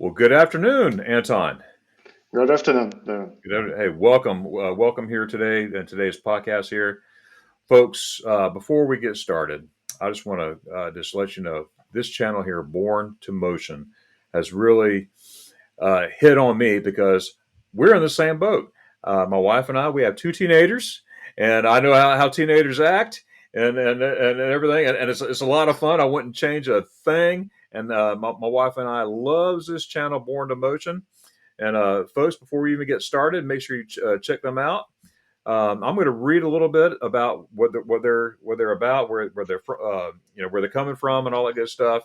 Well, good afternoon, Anton. Good afternoon. Hey, welcome here today in today's podcast here, folks. Before we get started, I just want to just let you know this channel here, Born to Motion, has really hit on me because we're in the same boat. My wife and I, we have two teenagers, and I know how teenagers act and everything, and it's a lot of fun. I wouldn't change a thing. And my wife and I loves this channel, Born to Motion. And folks, before we even get started, make sure you check them out. I'm going to read a little bit about what they're about, where they're where they're coming from, and all that good stuff.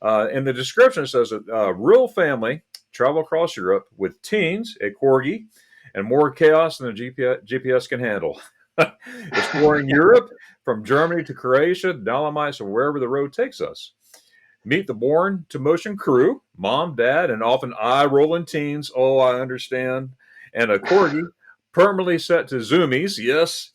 In the description, it says a real family travel across Europe with teens, a corgi, and more chaos than a GPS can handle. Exploring Europe from Germany to Croatia, Dolomites, or wherever the road takes us. Meet the Born to Motion crew, mom, dad, and often eye-rolling teens. Oh, I understand. And a corgi, permanently set to zoomies. Yes.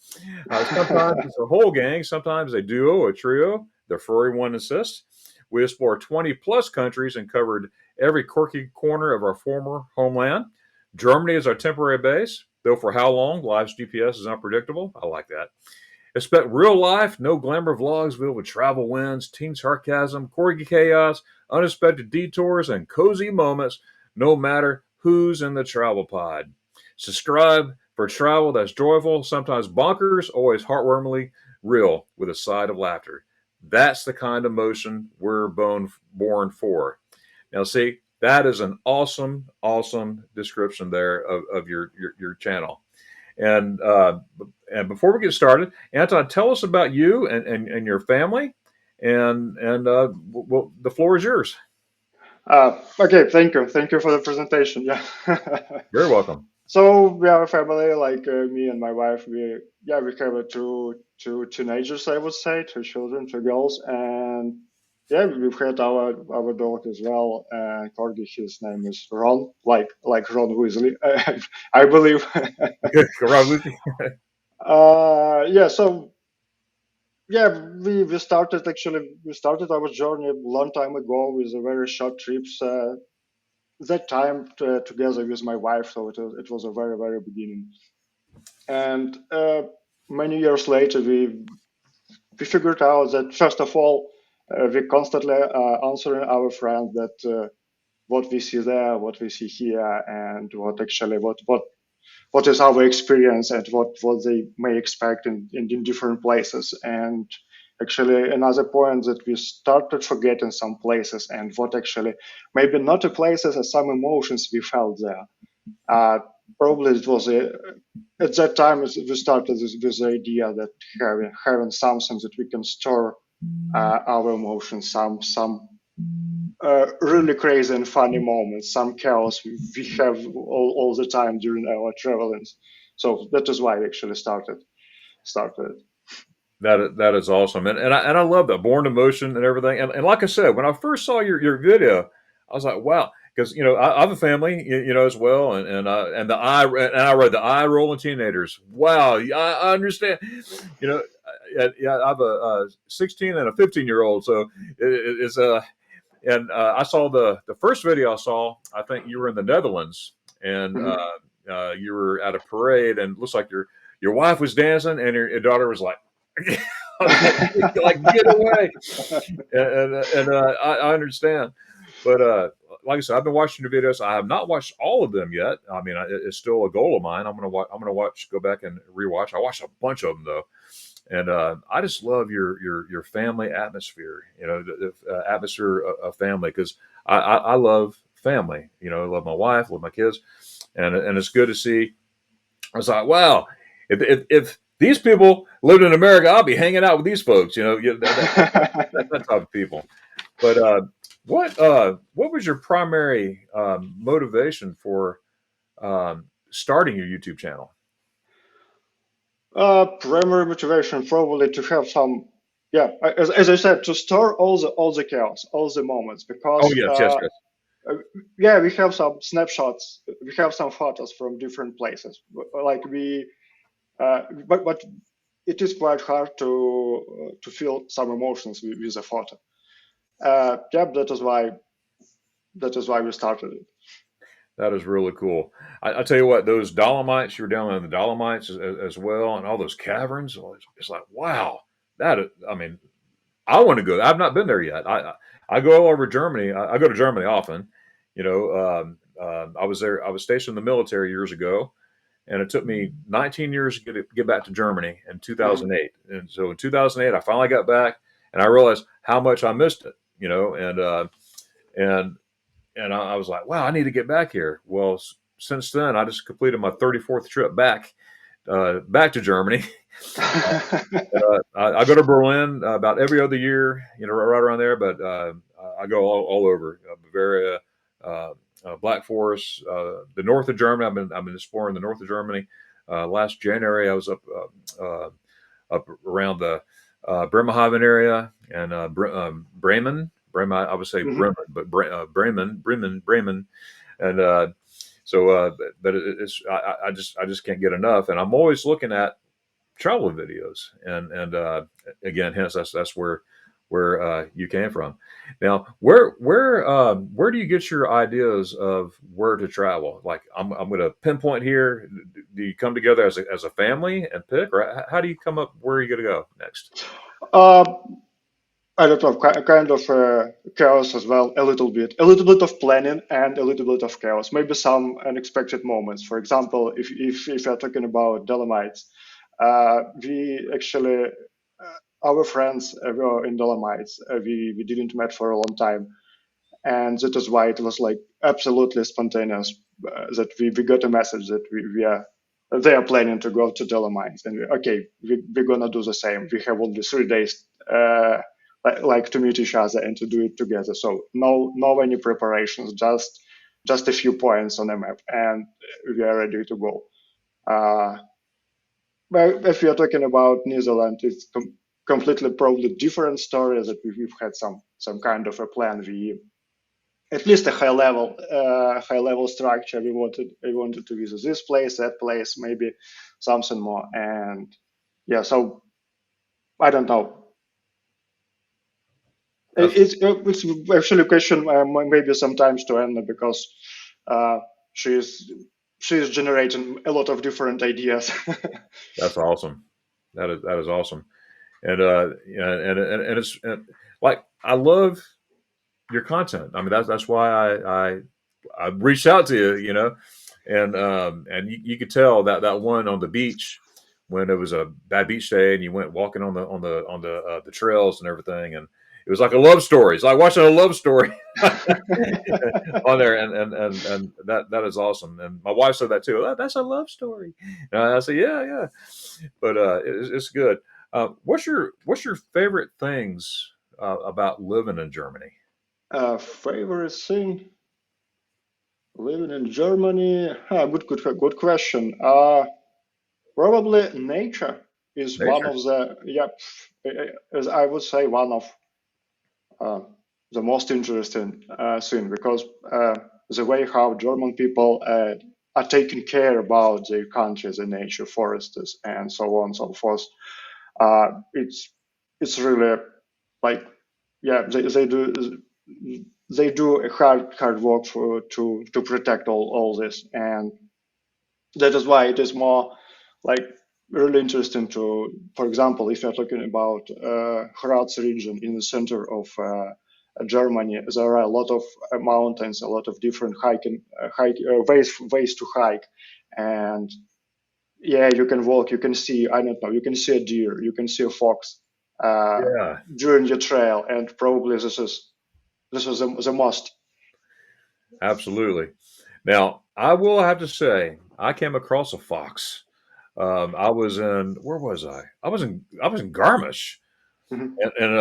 Sometimes it's a whole gang, sometimes a duo, a trio. The furry one insists. We explored 20 plus countries and covered every quirky corner of our former homeland. Germany is our temporary base, though for how long? Life's GPS is unpredictable. I like that. Expect real life, no glamour vlogs filled with travel wins, teen sarcasm, corgi chaos, unexpected detours, and cozy moments, no matter who's in the travel pod. Subscribe for travel that's joyful, sometimes bonkers, always heartwarmingly real with a side of laughter. That's the kind of motion we're born for. Now, see, that is an awesome description there of your channel. And and before we get started, Anton, tell us about you and your family, and well, the floor is yours. Okay, thank you for the presentation. Yeah. Very welcome. So we are a family, like me and my wife. We have two teenagers, I would say, two children, two girls, and yeah, we've had our dog as well. Corgi, his name is Ron, like Ron Weasley, I believe. Yeah. So yeah, we started our journey a long time ago with a very short trips. That time together with my wife, so it was a very beginning. And many years later, we figured out that first of all, we constantly answering our friends that what we see there, what we see here, and what is our experience and what they may expect in different places. And actually, another point that we started forgetting some places and what actually maybe not the places and some emotions we felt there. Uh, Probably it was at that time we started with the idea that having something that we can store our emotions, some really crazy and funny moments, some chaos we have all the time during our travelings. So that is why I actually started. That is awesome, and I love that Born to Motion and everything. And like I said, when I first saw your video, I was like, wow, because I have a family, as well, and I read the eye rolling teenagers. Wow, I understand. Yeah, I have a 16 and a 15-year-old, so it's and I saw the first video I saw. I think you were in the Netherlands, and Mhm. you were at a parade, and it looks like your wife was dancing, and your daughter was like, like get away. I understand, but like I said, I've been watching the videos. I have not watched all of them yet. I mean, it's still a goal of mine. I'm gonna go back and rewatch. I watched a bunch of them though, and I just love your family atmosphere. The atmosphere of family, because I love family. I love my wife, love my kids, and it's good to see. I was like, wow, if these people lived in America, I'll be hanging out with these folks. That type of people. But what was your primary motivation for starting your YouTube channel? Primary motivation probably to have some, yeah, as I said, to store all the chaos, all the moments, Oh because yes. uh, yeah, we have some snapshots, we have some photos from different places, like but it is quite hard to feel some emotions with a photo. Yeah, that is why that is why we started it. That is really cool. I tell you what, those Dolomites, you were down in the Dolomites as well, and all those caverns. It's like, wow, I mean, I want to go. I've not been there yet. I go all over Germany. I go to Germany often. I was there. I was stationed in the military years ago, and it took me 19 years to get back to Germany in Mhm. 2008. And so in 2008, I finally got back, and I realized how much I missed it. And I was like, wow, I need to get back here. Well, since then, I just completed my 34th trip back to Germany. I go to Berlin about every other year, right around there. But I go all over Bavaria, Black Forest, the north of Germany. I've been exploring the north of Germany. Last January, I was up around the Bremerhaven area and Bremen. Bremen, I would say Mhm. Bremen, but Bremen, and but it's I just can't get enough, and I'm always looking at travel videos, and again, hence that's where you came from. Now, where do you get your ideas of where to travel? Like, I'm going to pinpoint here. Do you come together as a family and pick, or how do you come up where are you going to go next? uh, I don't know, kind of chaos as well, a little bit of planning and a little bit of chaos. Maybe some unexpected moments. For example, if you're talking about Dolomites, we actually our friends were in Dolomites. We didn't met for a long time, and that is why it was like absolutely spontaneous that we got a message that we are they are planning to go to Dolomites, and okay, we're gonna do the same. We have only 3 days. Like to meet each other and to do it together. So no any preparations, just a few points on the map, and we are ready to go. Uh, but if you're talking about New Zealand, it's completely probably different story that we've had some kind of a plan. We at least a high level structure. We wanted to visit this place, that place, maybe something more. And yeah, so I don't know. That's It's actually a question maybe sometimes to Anna because uh, she's she's generating a lot of different ideas. that's awesome. That is awesome, and and it's like I love your content. I mean, that's why I reached out to you, and you could tell that one on the beach when it was a bad beach day, and you went walking on the trails and everything, and it was like a love story. It's like watching a love story on there, and that is awesome. And my wife said that too. "Oh, that's a love story." And I said, "Yeah, yeah," but it's good. What's your favorite things about living in Germany? Favorite thing living in Germany? Good question. Probably nature is one Nature. of the as I would say one of uh, the most interesting thing because the way how German people are taking care about their country, the nature, forests, and so on and so forth. It's really like yeah they do a hard work to protect all this, and that is why it is more like really interesting to, for example, if you're talking about Graz region in the center of Germany, there are a lot of mountains, a lot of different ways to hike, and yeah, you can walk, you can see, I don't know, you can see a deer, you can see a fox uh, Yeah, during your trail, and probably this is the must. absolutely. Now, I will have to say, I came across a fox. I was in where was I? I was in Garmisch, Mhm. and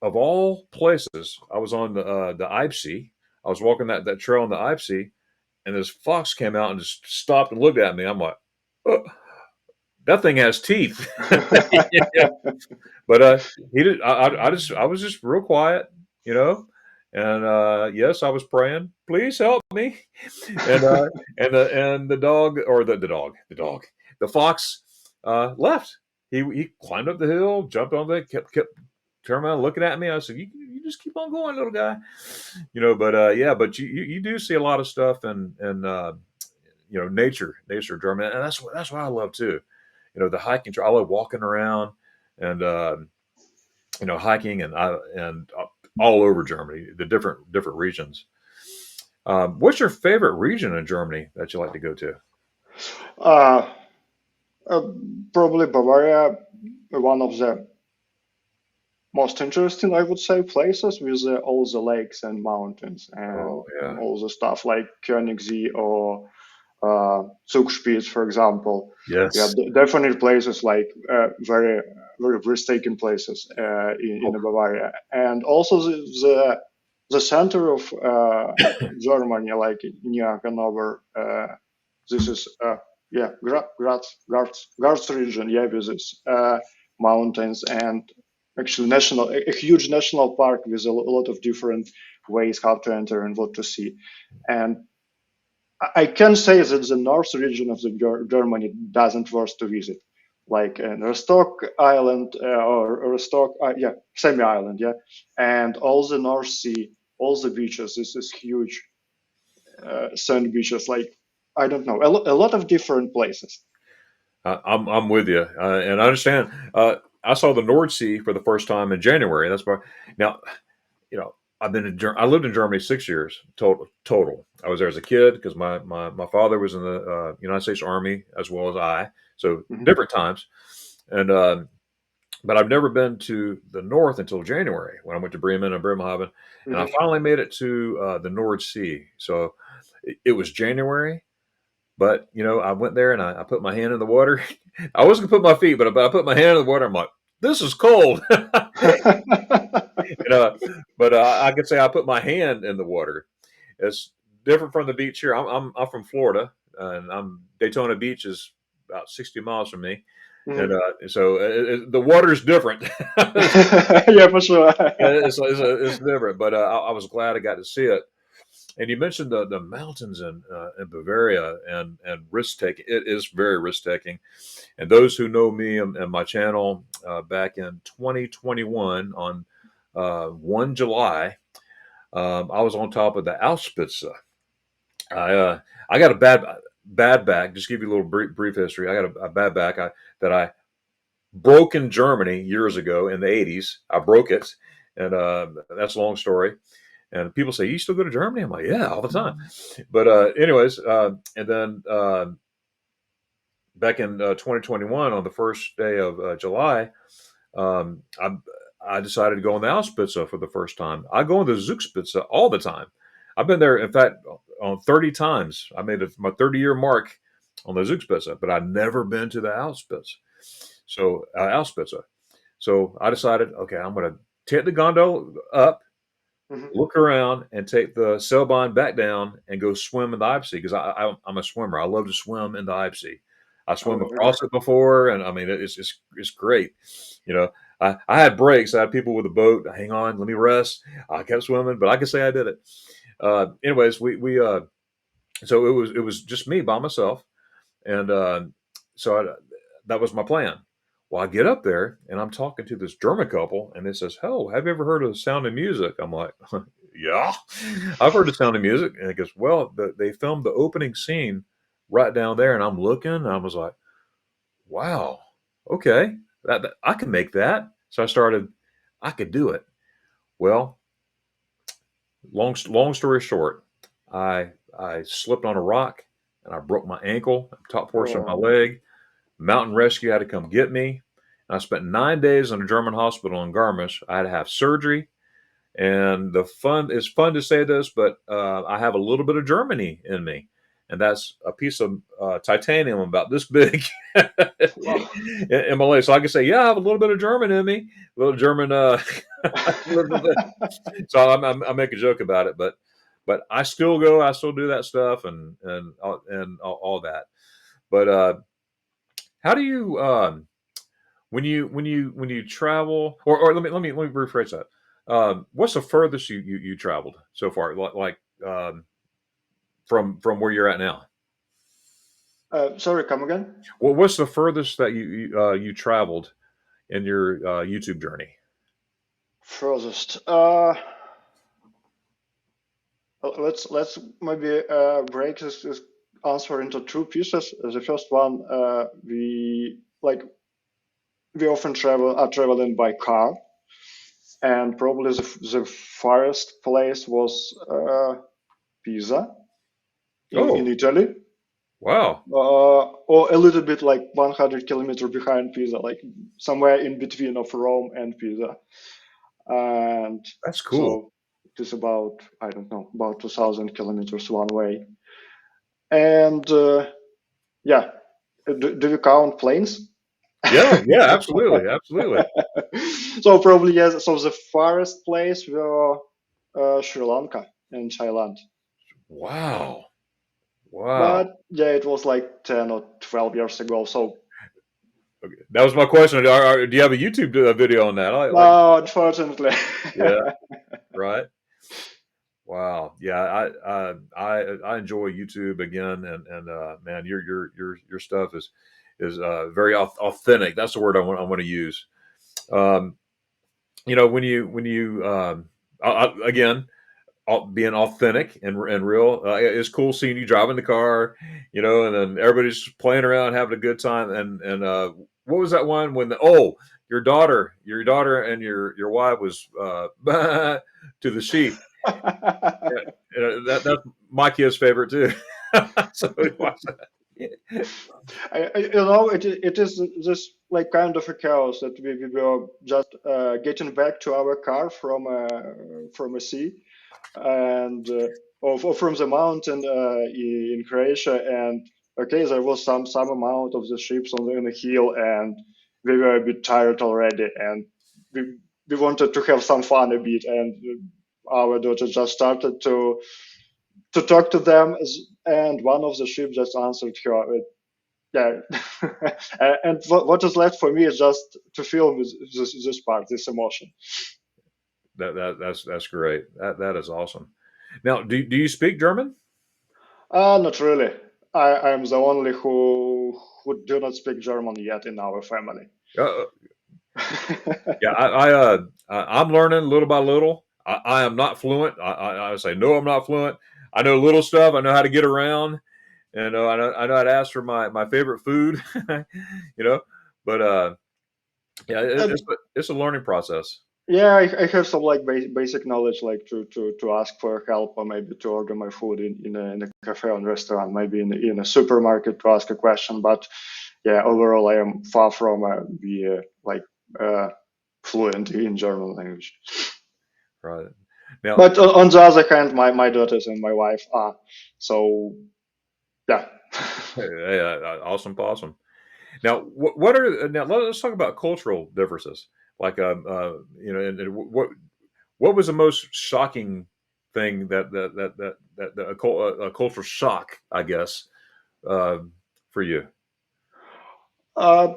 of all places, I was on the Eibsee. I was walking that trail on the Eibsee, and this fox came out and just stopped and looked at me. I'm like, "Oh, that thing has teeth." Yeah. But he did. I was just real quiet, you know. And yes, I was praying. Please help me. And the dog or the fox left. He climbed up the hill, jumped on the kept turned around looking at me. I said, you just keep on going, little guy. But yeah, but you do see a lot of stuff and nature Germany, and that's what I love too. The hiking. I love walking around and hiking and all over Germany, the different regions. What's your favorite region in Germany that you like to go to? Uh, uh, Probably Bavaria, one of the most interesting, I would say, places with all the lakes and mountains and Oh yeah, all the stuff like Königssee or Zugspitze, for example. Yeah, yes. definitely places like very, very breathtaking places in Oh, Bavaria, and also the center of Germany, like near Hanover. This is yeah, Graz region. Yeah, with its mountains and actually a huge national park with a lot of different ways how to enter and what to see. And I can say that the north region of the Germany doesn't worth to visit, like Rostock Island or Rostock, yeah, semi island, yeah, and all the North Sea, all the beaches. This is huge sand beaches, like I don't know, a lot of different places. I'm with you, and I understand. I saw the North Sea for the first time in January. That's why now you know I lived in Germany 6 years total. I was there as a kid because my father was in the United States Army as well as I, so Hmm. different times. And but I've never been to the north until January when I went to Bremen and Bremerhaven, and I Hmm. finally made it to the North Sea. So it was January, but I went there and I put my hand in the water. I wasn't gonna put my feet, but I put my hand in the water. I'm like, this is cold. You know, but I could say I put my hand in the water. It's different from the beach here. I'm from Florida, and Daytona Beach is about 60 miles from me, and Hmm. so the water is different. Yeah, for sure. It's different, but I was glad I got to see it. And you mentioned the mountains in Bavaria and risk taking. It is very risk taking. And those who know me and my channel back in 2021 on 1 July, I was on top of the Auspitze. I got a bad back. Just give you a little brief history. I got a bad back that I broke in Germany years ago in the 80s. I broke it, and that's a long story. And people say, "You still go to Germany?" I'm like, "Yeah, all the time." But anyways, and then back in 2021, on the first day of July, um, I I decided to go on the Auspitze for the first time. I go on the Zugspitze all the time. I've been there, in fact, on 30 times. I made my 30-year mark on the Zugspitze, but I've never been to the Auspitze. So Auspitze. So I decided, okay, I'm going to take the gondola up, Mhm. look around, and take the Seilbahn back down and go swim in the Eibsee because I'm a swimmer. I love to swim in the Eibsee. I swim Oh, very across good. it before, and I mean it's great. You know, I had breaks. I had people with a boat. Hang on, let me rest. I kept swimming, but I can say I did it. Anyways, we so it was just me by myself, and so that was my plan. Well, I get up there and I'm talking to this German couple, and they says, "Oh, have you ever heard of the Sound of Music?" I'm like, "Yeah, I've heard the Sound of Music." And it goes, "Well, they filmed the opening scene right down there," and I'm looking, and I was like, "Wow, okay, I can make that." So I started, I could do it. Well, long story short, I slipped on a rock and I broke my ankle, top portion of my Oh. leg. Mountain Rescue had to come get me. I spent 9 days in a German hospital in Garmisch. I had to have surgery, and it's fun to say this, but I have a little bit of Germany in me, and that's a piece of titanium about this big Wow. in my leg. So I can say, yeah, I have a little bit of German in me, a little German. So I make a joke about it, but I still go, I still do that stuff, and all that. But how do you when you travel, or let me rephrase that. What's the furthest you traveled so far? Like from where you're at now? Sorry, come again? Well, what's the furthest that you traveled in your YouTube journey? Furthest. Let's maybe break this answer into two pieces. The first one, we often are traveling by car, and probably the farthest place was Pisa in Oh, Italy, wow. or a little bit like 100 kilometers behind Pisa, like somewhere in between of Rome and Pisa. And That's cool. so it is about, I don't know, about 2,000 kilometers one way. And yeah, do you count planes? Yeah, yeah, absolutely, absolutely. So probably yes. So the farthest place were Sri Lanka and Thailand. Wow. Wow. But yeah, it was like 10 or 12 years ago. So Okay. That was my question. Do you have a YouTube video on that? no, unfortunately. Yeah, right. Wow. Yeah, I enjoy YouTube again, and man, your stuff is very authentic. That's the word I want to use. Um, when you again, being authentic and real. It's cool seeing you driving the car, and then everybody's playing around, having a good time. And what was that one when your daughter and your wife was to the sheep? That's my kid's favorite too. So we watch that. It is this like kind of a chaos that we were just getting back to our car from a sea and or from the mountain in Croatia, and okay, there was some amount of the ships on the hill, and we were a bit tired already, and we we wanted to have some fun a bit, and our daughter just started to talk to them, and one of the ships just answered her. Yeah, and what is left for me is just to feel this part, this emotion. That's great. That is awesome. Now, do you speak German? Not really. I am the only who do not speak German yet in our family. Uh, Yeah, I'm learning little by little. I am not fluent. I say no, I'm not fluent. I know little stuff. I know how to get around, and I know how to ask for my favorite food. you know, but yeah, And it's a learning process. yeah, I have some like basic knowledge, like to ask for help, or maybe to order my food in a cafe or restaurant, maybe in a supermarket to ask a question. But yeah, overall, I am far from be like uh, fluent in German language. Right now, But on the other hand, my daughters and my wife are. So yeah. hey, awesome, awesome. Now, what are now? Let's talk about cultural differences. Like, and what was the most shocking thing that a cultural shock, I guess, uh, for you? Uh,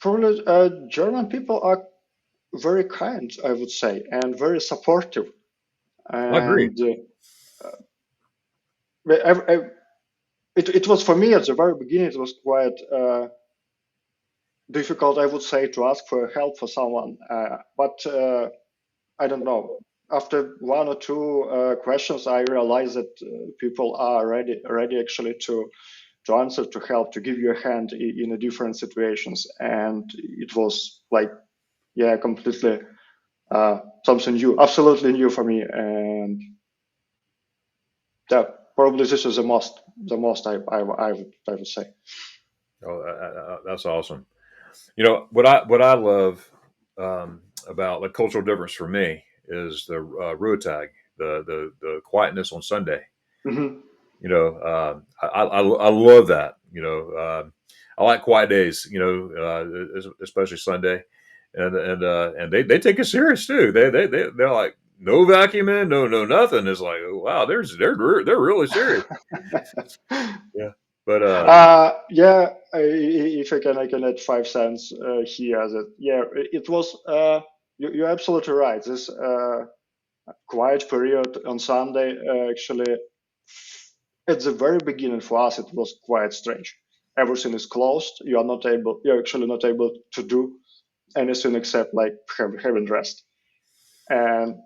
Probably German people are very kind, I would say, and very supportive. I agree. And it was for me at the very beginning. It was quite difficult, I would say, to ask for help for someone. But I don't know. After one or two questions, I realized that people are ready actually to answer, to help, to give you a hand in a different situations. And it was like, yeah, completely something new, absolutely new for me. And yeah, probably this is the most I would say. Oh, that's awesome. What I love about the cultural difference for me is the Ruhetag, the quietness on Sunday. Hmm. I love that. I like quiet days. Especially Sunday, and they take it serious too. They're like no vacuuming, no nothing. It's like wow, they're really serious. Yeah, but Yeah, if I can add 5 cents here. That yeah, it was. You're absolutely right. This quiet period on Sunday actually at the very beginning for us it was quite strange. Everything is closed. You are not able. You're actually not able to do. anything except like having rest. And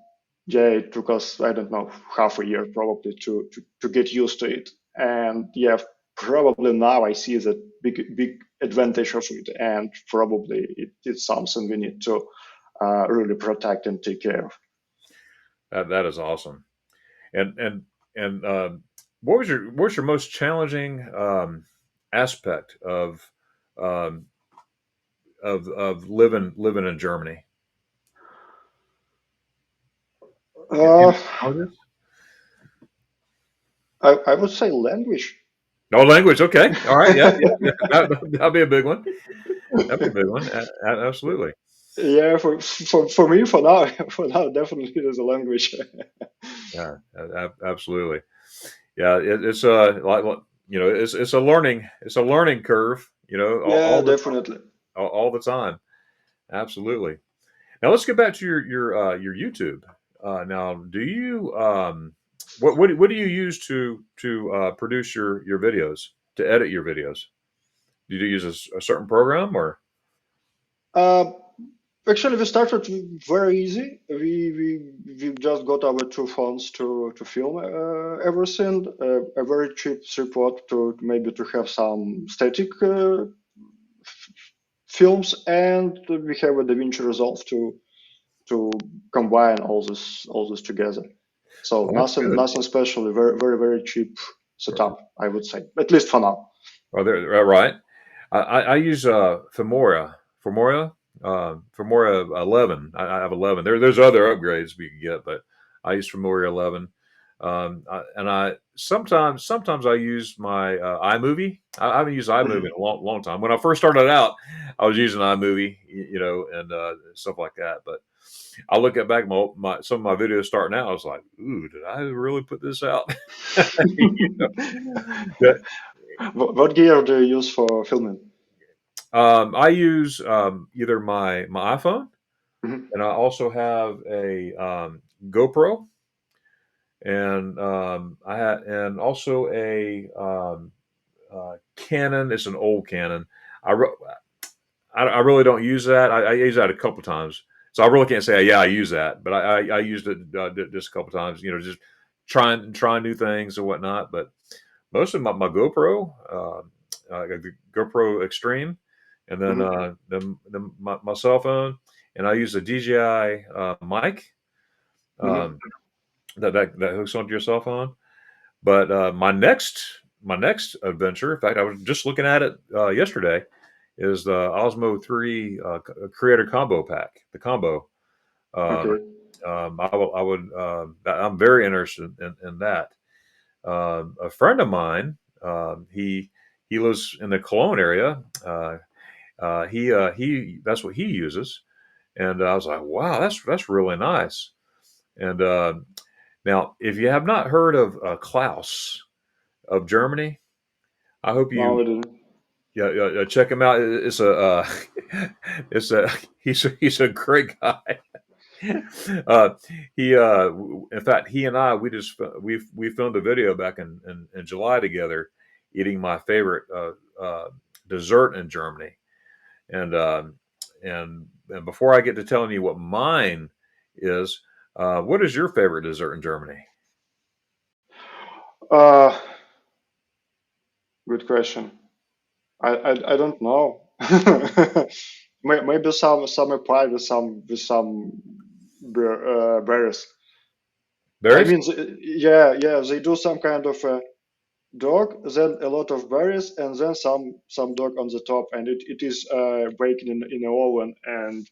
yeah, it took us, I don't know, half a year probably to get used to it. And yeah, probably now I see the big advantage of it, and probably it's something we need to really protect and take care of. That is awesome. And what was your most challenging aspect um, of living in Germany? Uh, Any challenges? I would say language. Oh, language. Okay. All right. Yeah. Yeah. Yeah. That'll be a big one. That'd be a big one. Absolutely. Yeah, for me, for now, for now, definitely it is a language. Yeah. Absolutely. Yeah. It's it's a learning curve. Yeah, All the definitely. all the time. Absolutely. Now let's get back to your YouTube. Now, do you what do you use to produce your videos, to edit your videos? Do you use a certain program or? Uh, Actually, we started very easy. We just got our two phones to film everything. A very cheap tripod to maybe to have some static films, and we have a DaVinci Resolve to combine all this together. So Oh, that's nothing good. nothing special. Very cheap Right. setup, I would say, at least for now. Oh, there, right. I use Filmora 11. I have 11. There's other upgrades we can get, but I use Filmora 11. And I sometimes I use my iMovie. I haven't used iMovie in Mhm. a long time. When I first started out, I was using iMovie, and stuff like that. But I look at back some of my videos starting out. I was like, "Ooh, did I really put this out?" Yeah. What gear do you use for filming? I use either my iPhone, Mhm. and I also have a GoPro, and I had and also a Canon. It's an old Canon. I, re- I really don't use that. I use that a couple times, so I really can't say yeah I use that, but I used it just a couple times. Just trying new things and whatnot. But most of my GoPro, the GoPro Extreme, and then Mhm. my cell phone, and I use a DJI mic Mhm. um, that hooks onto your cell phone. But my next adventure, in fact, I was just looking at it yesterday, is the Osmo 3 Creator Combo Pack, the combo. Um, Okay. I'm very interested in that. A friend of mine, he lives in the Cologne area. He that's what he uses, and I was like, wow, that's really nice. And now, if you have not heard of Klaus of Germany, I hope Now you it is. check him out. It's a it's a he's a great guy. uh, in fact, he and I we filmed a video back in July together, eating my favorite dessert in Germany, and and before I get to telling you what mine is, what is your favorite dessert in Germany? Uh, Good question. I don't know. Maybe some apply with some berries. I Berries? mean, yeah, they do some kind of dog, then a lot of berries, and then some dog on the top, and it is baking in an oven, and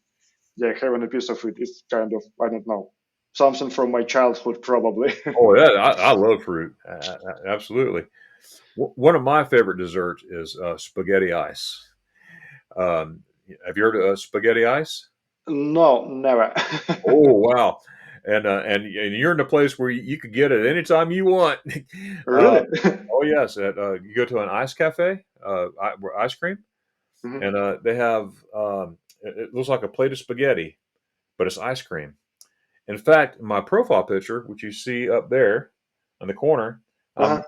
yeah, having a piece of it is kind of, I don't know, something from my childhood probably. Oh yeah, I love fruit. Absolutely. One of my favorite desserts is spaghetti ice. Um, have you heard of spaghetti ice? No, never. Oh wow! And you're in a place where you could get it anytime you want. uh, Really? oh yes, you go to an ice cafe, ice cream, Mhm. and they have it looks like a plate of spaghetti, but it's ice cream. In fact, my profile picture, which you see up there in the corner, Uh-huh.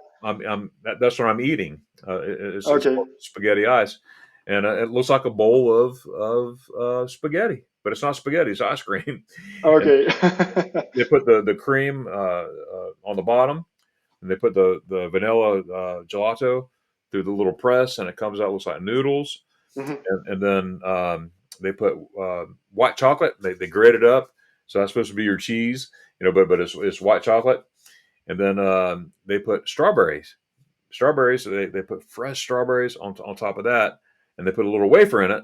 that's what I'm eating. It's Okay. called spaghetti ice, and it looks like a bowl of spaghetti, but it's not spaghetti; it's ice cream. And Okay. they put the cream on the bottom, and they put the vanilla gelato through the little press, and it comes out looks like noodles. Mhm. And then they put white chocolate. They grate it up, so that's supposed to be your cheese, but it's white chocolate. And then they put strawberries. Strawberries. They put fresh strawberries on top of that, and they put a little wafer in it.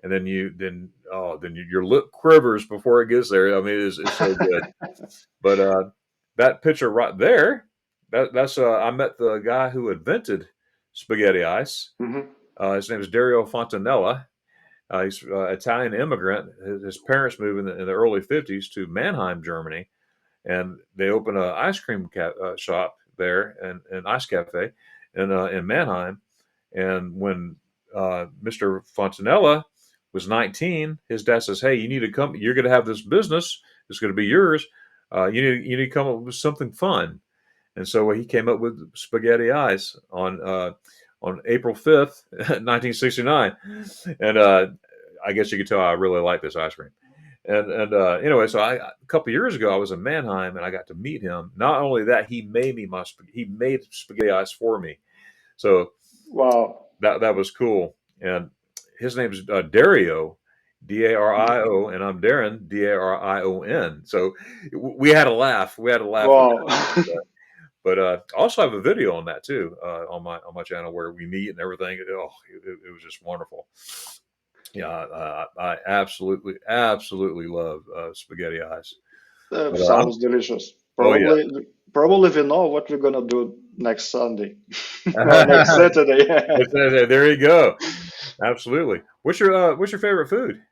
And your lip quivers before it gets there. I mean, it's so good. But that picture right there, that's I met the guy who invented spaghetti ice. Mhm. His name is Dario Fontanella. He's an Italian immigrant. His parents moved in the early 50s to Mannheim, Germany, and they opened an ice cream shop there and an ice cafe in Mannheim. And when Mr. Fontanella was 19, his dad says, "Hey, you need to come. You're going to have this business. It's going to be yours. You need to come up with something fun." And so he came up with spaghetti ice on April 5th, 1969. And I guess you could tell I really like this ice cream. And anyway, so a couple of years ago I was in Mannheim and I got to meet him. Not only that, he made spaghetti ice for me. So Wow. that was cool. And his name is Dario, Mhm. Dario, and I'm Darren, Darion. So we had a laugh. We had a laugh with Wow. that. But I also have a video on that too on my channel where we meet and everything. It was just wonderful. Yeah, I absolutely love spaghetti ice. That But sounds delicious. oh yeah, Probably we know what we're gonna do next Sunday or next Saturday. there you go. Absolutely. What's your favorite food?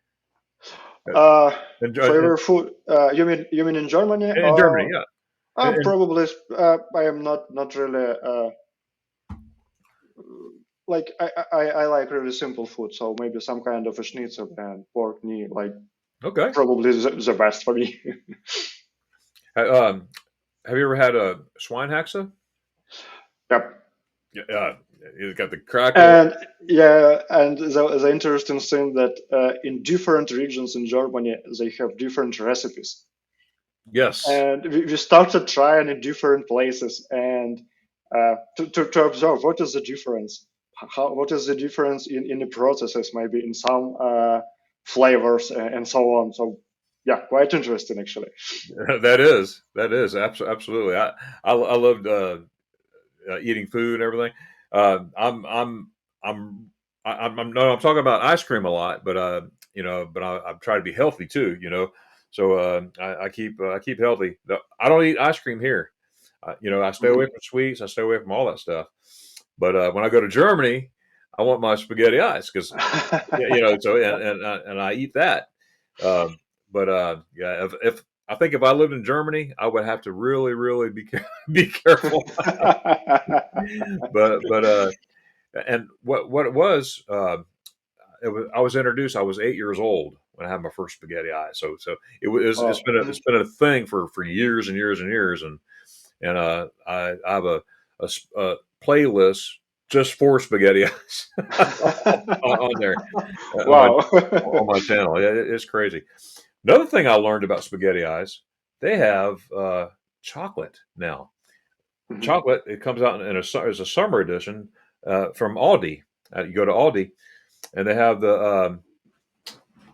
Uh, uh, in, in, Favorite food? You mean in Germany in Germany, or yeah. In, probably I am not really like I like really simple food, so maybe some kind of a schnitzel and pork knee, like okay. probably the best for me. Um, have you ever had a Schweinehaxe? Yep. Yeah, it's got the crackle. And yeah, and the interesting thing that in different regions in Germany they have different recipes, Yes. and we started trying in different places and to observe what is the difference, what is the difference in the processes, maybe in some flavors and so on. So yeah, quite interesting actually. That is absolutely. I loved eating food and everything. Uh, I'm I'm I'm I'm no, I'm talking about ice cream a lot, but but I try to be healthy too. So I keep healthy. I don't eat ice cream here. I stay away Mhm. from sweets. I stay away from all that stuff. But when I go to Germany, I want my spaghetti ice because so and I eat that. Um, but yeah, if I think if I lived in Germany, I would have to really be careful. But and what it was I was introduced. I was 8 years old when I had my first spaghetti eye. So it's Oh. been it's been a thing for years and years and years. And I have a playlist just for spaghetti eyes on there Wow. on my channel. Yeah, it's crazy. Another thing I learned about spaghetti eyes, they have chocolate now. Mhm. Chocolate, it comes out as a summer edition from Aldi. You go to Aldi, and they have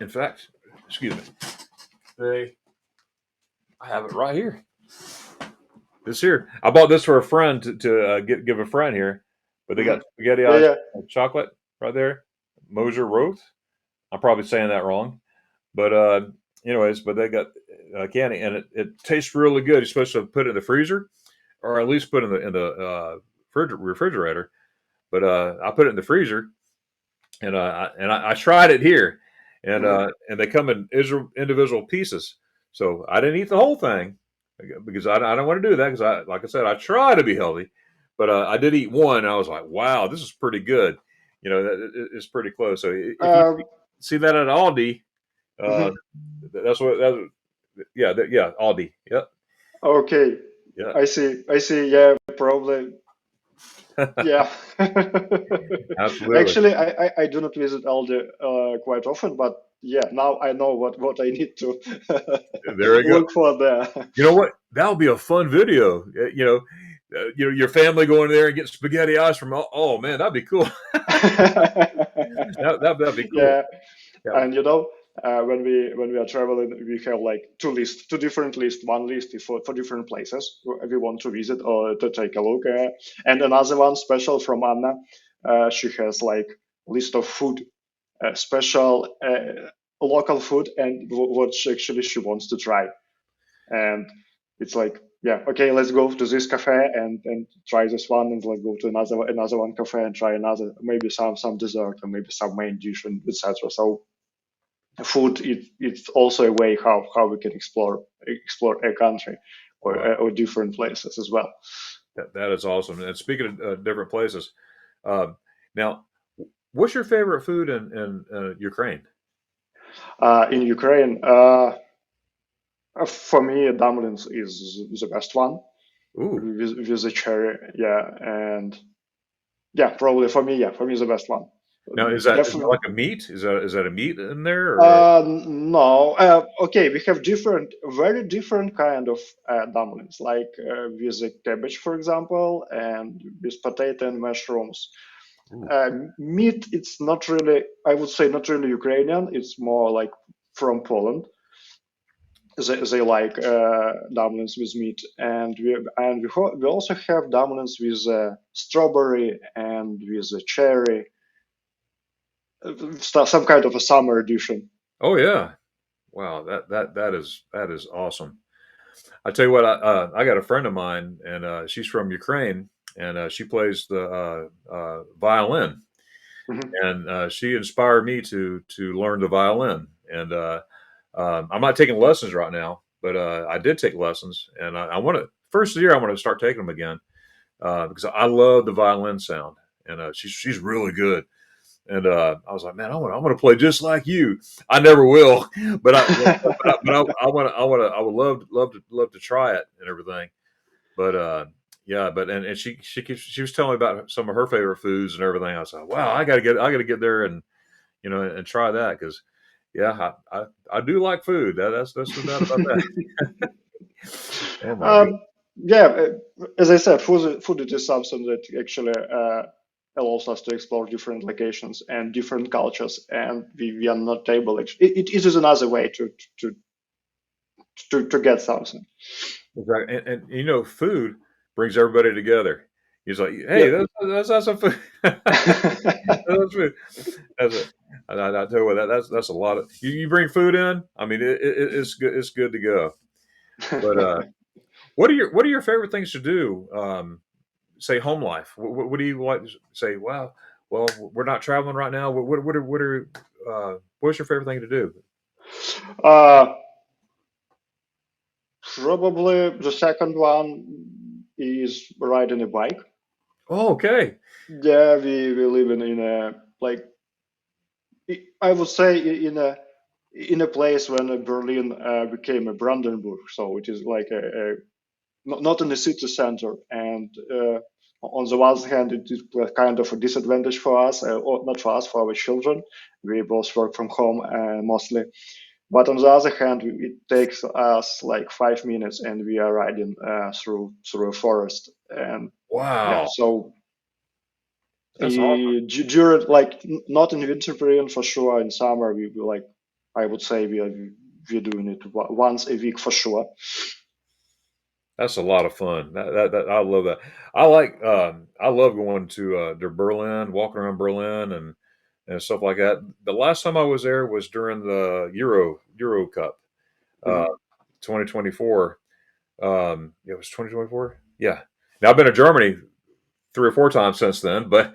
in fact, excuse me, they I have it right here. This here, I bought this for a friend to give a friend here, but they got Mhm. spaghetti Yeah, eyes yeah. chocolate right there, Moser Roth. I'm probably saying that wrong, but anyways, but they got candy, and it tastes really good. You're supposed to put it in the freezer, or at least put it in the refrigerator. But I put it in the freezer, and I tried it here, Mhm. and they come in individual pieces. So I didn't eat the whole thing because I don't want to do that because like I said, I try to be healthy, but I did eat one. And I was like, wow, this is pretty good. It's pretty close. So if you Um, see that at Aldi, uh, mhm. that's yeah, Aldi. Yep. Okay, Yeah. I see. I see. Yeah, probably. Yeah. Absolutely. Actually, I do not visit Aldi quite often, but yeah, now I know what I need to There you go. look for there. You know what? That would be a fun video. Your family going there and getting spaghetti eyes from. Oh man, that'd be cool. That'd be cool. Yeah, Yeah. and when we are traveling, we have like two different lists. One list is for different places we want to visit or to take a look at, and another one special from Anna. She has like list of food, special local food, and what actually she wants to try. And it's like, yeah, okay, let's go to this cafe and try this one, and let's go to another one cafe and try another, maybe some dessert or maybe some main dish and etc. So food, it's also a way how we can explore a country Wow. or different places as well. That is awesome. And speaking of different places, uh, now, what's your favorite food in Ukraine? In Ukraine, for me, dumplings is the best one Ooh. with the cherry, yeah, and yeah, probably for me, yeah, for me the best one. Now, is that Definitely. like a meat? Is that a meat in there? Or? No. Okay, we have very different kind of dumplings, like with the cabbage, for example, and with potato and mushrooms. Ooh. Meat, it's not really, I would say, not really Ukrainian. It's more like from Poland. They like dumplings with meat, and we also have dumplings with strawberry and with cherry, some kind of a summer edition. Oh yeah. Wow. That is awesome. I tell you what, I got a friend of mine, and she's from Ukraine, and she plays the violin, Mhm. and she inspired me to learn the violin. And I'm not taking lessons right now, but I did take lessons, and I want to first year I want to start taking them again because I love the violin sound, and she's really good. And I was like, man, I want to play just like you. I never will, but I would love to try it and everything. But yeah, and she was telling me about some of her favorite foods and everything. I was like, wow, I gotta get there and and try that because yeah, I do like food. That's no doubt about that. Oh my god. Um, yeah, as I said, food it is something that actually allows us to explore different locations and different cultures, and we are not able. It is another way to to get something. Exactly. And food brings everybody together. He's like, hey, Yeah. that's not some food. That's food. That's it. I tell you what, that's a lot of you bring food in. I mean, it's good. It's good to go. But what are your favorite things to do? Say home life. What do you like to say? Wow. Well, we're not traveling right now. What's your favorite thing to do? uh, Probably the second one is riding a bike. Oh, okay. Yeah, we live in a like I would say in a place when Berlin became a Brandenburg, so it is like a not in the city center. And on the one hand, it is kind of a disadvantage for us, or not for us, for our children. We both work from home mostly. But on the other hand, it takes us like 5 minutes, and we are riding through a forest. And yeah, Wow. so That's awesome. during like not in winter period for sure. In summer, we like I would say we're doing it once a week for sure. That's a lot of fun. That I love that. I love going to Berlin, walking around Berlin and stuff like that. The last time I was there was during the Euro Cup, uh, Mhm. 2024. It was 2024. Yeah. Now I've been to Germany 3 or 4 times since then, but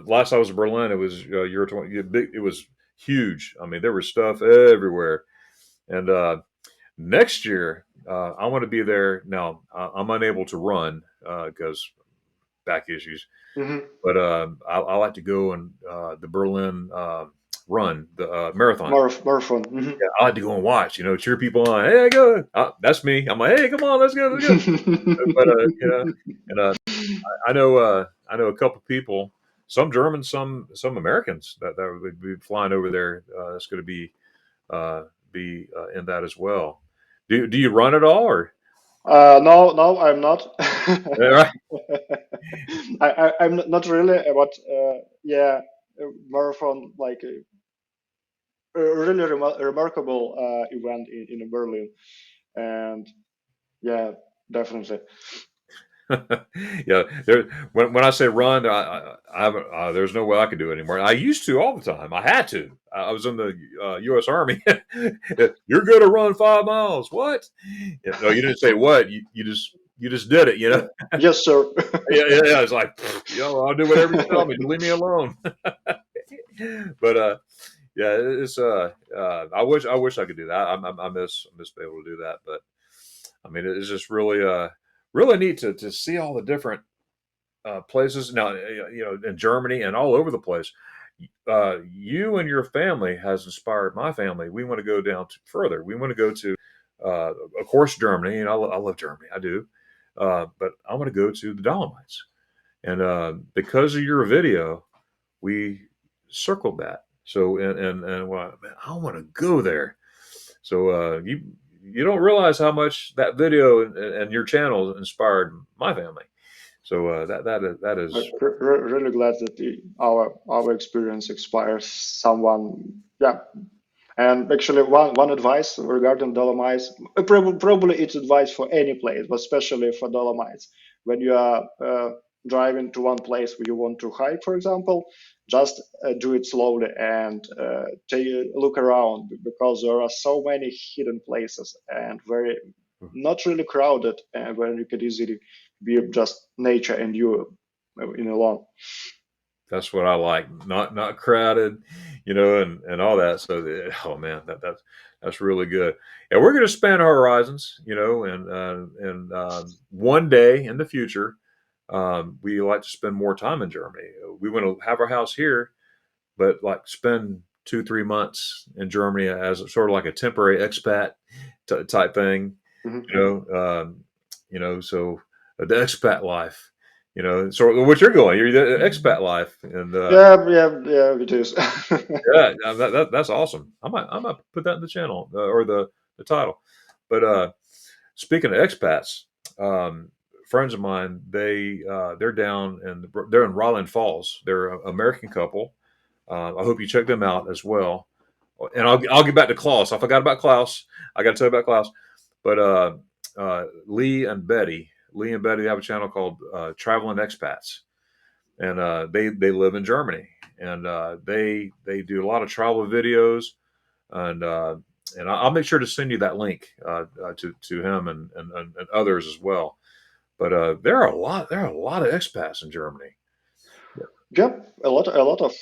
last I was in Berlin, it was Euro 20. It was huge. I mean, there was stuff everywhere, and next year, I want to be there. Now, I'm unable to run because back issues, Mhm. but I like to go and the Berlin run, the marathon. Marathon. Mhm. Yeah, I like to go and watch. Cheer people on. Hey, go! That's me. I'm like, hey, come on, let's go, let's go. But and I know. I know a couple people, some Germans, some Americans that would be flying over there. That's going to be in that as well. Do you run at all or? No, no, I'm not. Yeah, right. I'm not really, but yeah, marathon like a really remarkable event in Berlin, and yeah, definitely. Yeah, there. When I say run, there's no way I could do it anymore. I used to all the time. I had to. I was in the U.S. Army. You're going to run 5 miles. What? Yeah, no, you didn't say what. You just did it. You know. Yes, sir. Yeah, yeah, yeah. It's like, I'll do whatever you tell me. Leave me alone. But yeah, it's I wish I could do that. I miss being able to do that. But I mean, it's just really neat to see all the different places now, in Germany and all over the place. You and your family has inspired my family. We want to go down further. We want to go to, of course, Germany, and I love Germany. I do, but I want to go to the Dolomites, and because of your video, we circled that. So and well, man, I want to go there. So you don't realize how much that video and your channel inspired my family. So that is Really glad that our experience inspires someone. Yeah, and actually, one advice regarding Dolomites, probably it's advice for any place, but especially for Dolomites. When you are driving to one place where you want to hike, for example, just do it slowly and take a look around because there are so many hidden places and very not really crowded, and where you could easily be just nature and you in alone. that's what I like. Not crowded, and all that. So oh man, that's really good. And we're going to expand our horizons, and one day in the future, we like to spend more time in Germany. We want to have our house here, but like spend 2 3 months in Germany as sort of like a temporary expat type thing, Mhm. you know. So the expat life, So what you're going, you're the expat life, and Yeah, yeah, yeah, it is. yeah, that's awesome. I might put that in the channel or the title. But speaking of expats, friends of mine, they're down and they're in Rollin Falls. They're an American couple. I hope you check them out as well. And I'll get back to Klaus. I forgot about Klaus. I got to tell you about Klaus. But Lee and Betty have a channel called Traveling Expats, and they live in Germany, and they do a lot of travel videos, and I'll make sure to send you that link to him and others as well. But there are a lot of expats in Germany. Yep, a lot of.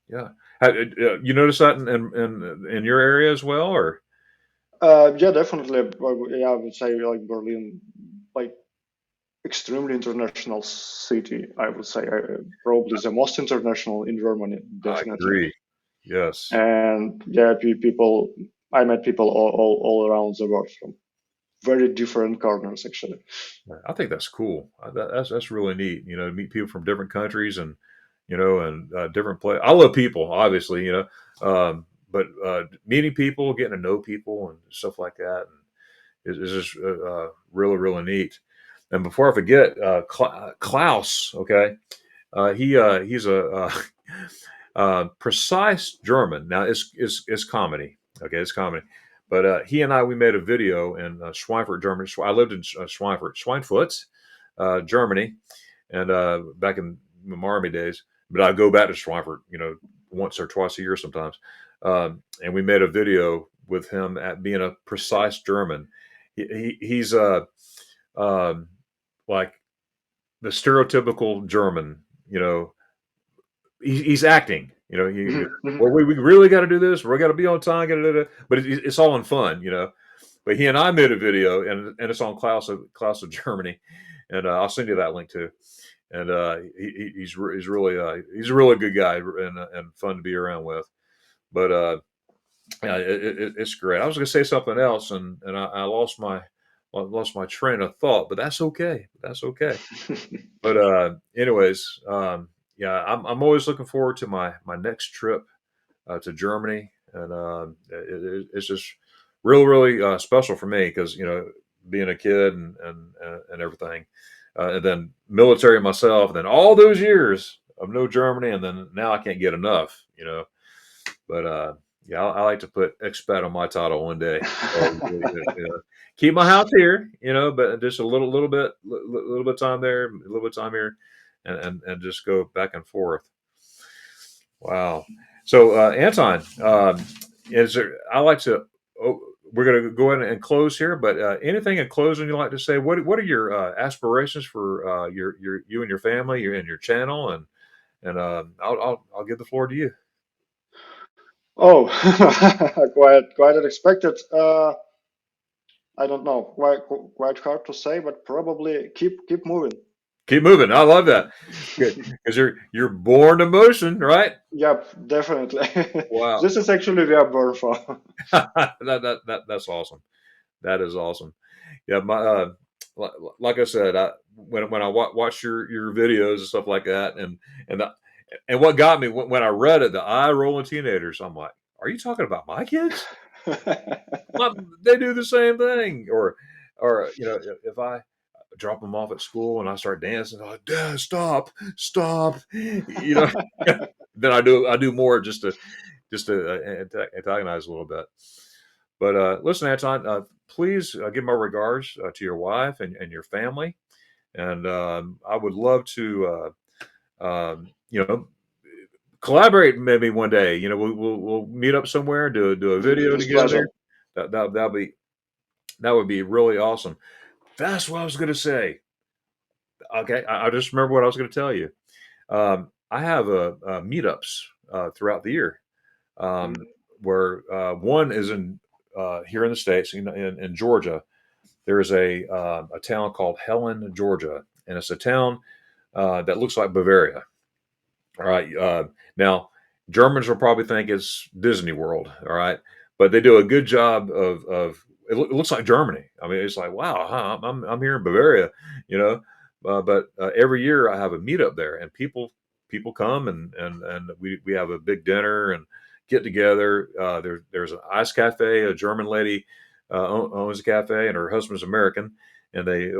Yeah. You notice that in your area as well, or? Yeah, definitely. Yeah, I would say like Berlin, like extremely international city. I would say probably the most international in Germany, I definitely. agree. Yes. And yeah, people. I met people all around the world from very different corners, actually. I think that's cool. That's really neat. To meet people from different countries and different places. I love people, obviously. But meeting people, getting to know people, and stuff like that, and is just really neat. And before I forget, Klaus. Okay, he's a precise German. Now it's comedy. Okay, it's comedy. But he and we made a video in Schweinfurt, Germany. I lived in Schweinfurt, Germany, and back in my army days. But I go back to Schweinfurt, once or twice a year sometimes. And we made a video with him at being a precise German. He's um, like the stereotypical German, he's acting. Mhm, mhm. Well, we really got to do this. We're got to be on time. But it's all in fun. But he and I made a video, and it's on Klaus of Germany, and I'll send you that link too. And he's really he's a really good guy and fun to be around with. But yeah, it's great. I was going to say something else, and I lost lost my train of thought, but that's okay. That's okay. But anyways, yeah, I'm always looking forward to my next trip to Germany, and it's just really special for me because being a kid and everything, and then military myself, and then all those years of no Germany, and then now I can't get enough. But yeah, I like to put expat on my title one day. Keep my house here, but just a little bit of time there, a little bit of time here, and just go back and forth. Wow. So Anton, is there? I like to. Oh, we're going to go ahead and close here, but anything in closing you'd like to say? What are your aspirations for you and your family, and your channel, and I'll give the floor to you. Oh, quite unexpected. I don't know, quite hard to say, but probably keep moving. Keep moving. I love that. Good, because you're born to motion, right? Yep, definitely. Wow. This is actually we are born for. That's awesome. That is awesome. Yeah, like I said, when I watch your videos and stuff like that, and what got me when I read it, the eye rolling teenagers, I'm like, are you talking about my kids? They do the same thing, or if I drop them off at school and I start dancing, oh, Dad, stop, then I do more just to antagonize a little bit. But listen, Anton, please give my regards to your wife and your family, and I would love to collaborate maybe one day. We'll meet up somewhere, do a video It's pleasure. together. That would be really awesome. That's what I was going to say. Okay, I just remember what I was going to tell you. I have meetups throughout the year, um, Mhm. where one is in here in the States, in Georgia. There is a town called Helen, Georgia, and it's a town that looks like Bavaria. All right. Now, Germans will probably think it's Disney World. All right, but they do a good job of. It looks like Germany. I mean, it's like, wow, huh, I'm here in Bavaria, you know. But every year I have a meetup there, and people come and we have a big dinner and get together. There's an ice cafe. A German lady owns a cafe, and her husband's American, and they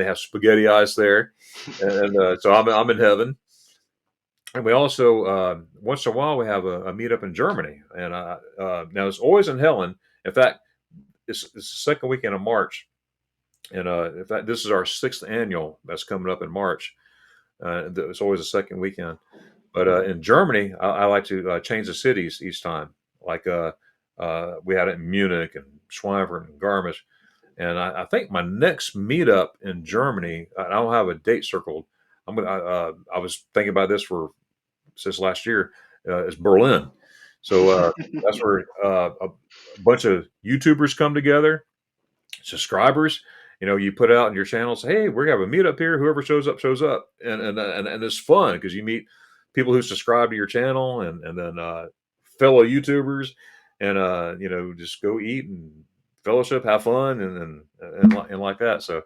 have spaghetti ice there, and so I'm in heaven. And we also once in a while we have a meetup in Germany, and now it's always in Helen. In fact, it's the second weekend of March, and in fact, this is our sixth annual that's coming up in March. It's always the second weekend. But in Germany, I like to change the cities each time. Like we had it in Munich and Schweinfurt and Garmisch, and I think my next meetup in Germany, I don't have a date circled. I was thinking about this for since last year, is Berlin. So that's where a bunch of YouTubers come together, subscribers. You put out in your channel, say, "Hey, we're gonna have a meetup here. Whoever shows up, shows up," and it's fun because you meet people who subscribe to your channel, and then fellow YouTubers, and just go eat and fellowship, have fun, and like that. So,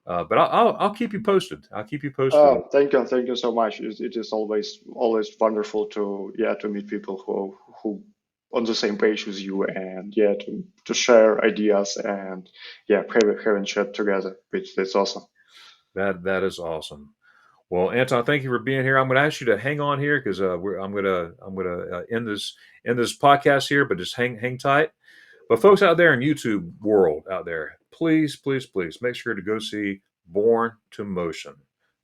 but I'll keep you posted. I'll keep you posted. Oh, thank you so much. It is always wonderful to meet people who on the same page with you, and to share ideas, and having chat together. It's awesome. That is awesome. Well, Anton, thank you for being here. I'm going to ask you to hang on here because I'm gonna end this podcast here, but just hang tight. But folks out there in YouTube world out there, please make sure to go see Born to Motion.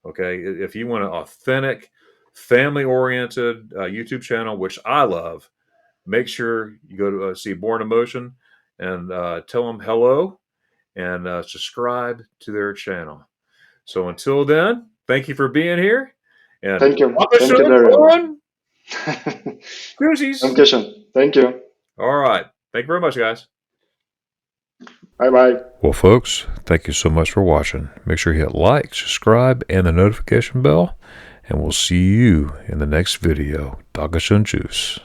Okay, if you want an authentic, family oriented YouTube channel, which I love, make sure you go to see Born to Motion and tell them hello and subscribe to their channel. So until then, thank you for being here. And Thank you, Darion. Tschüss. Thank you. All right. Thank you very much, guys. Bye bye. Well, folks, thank you so much for watching. Make sure you hit like, subscribe, and the notification bell, and we'll see you in the next video. Tschüss.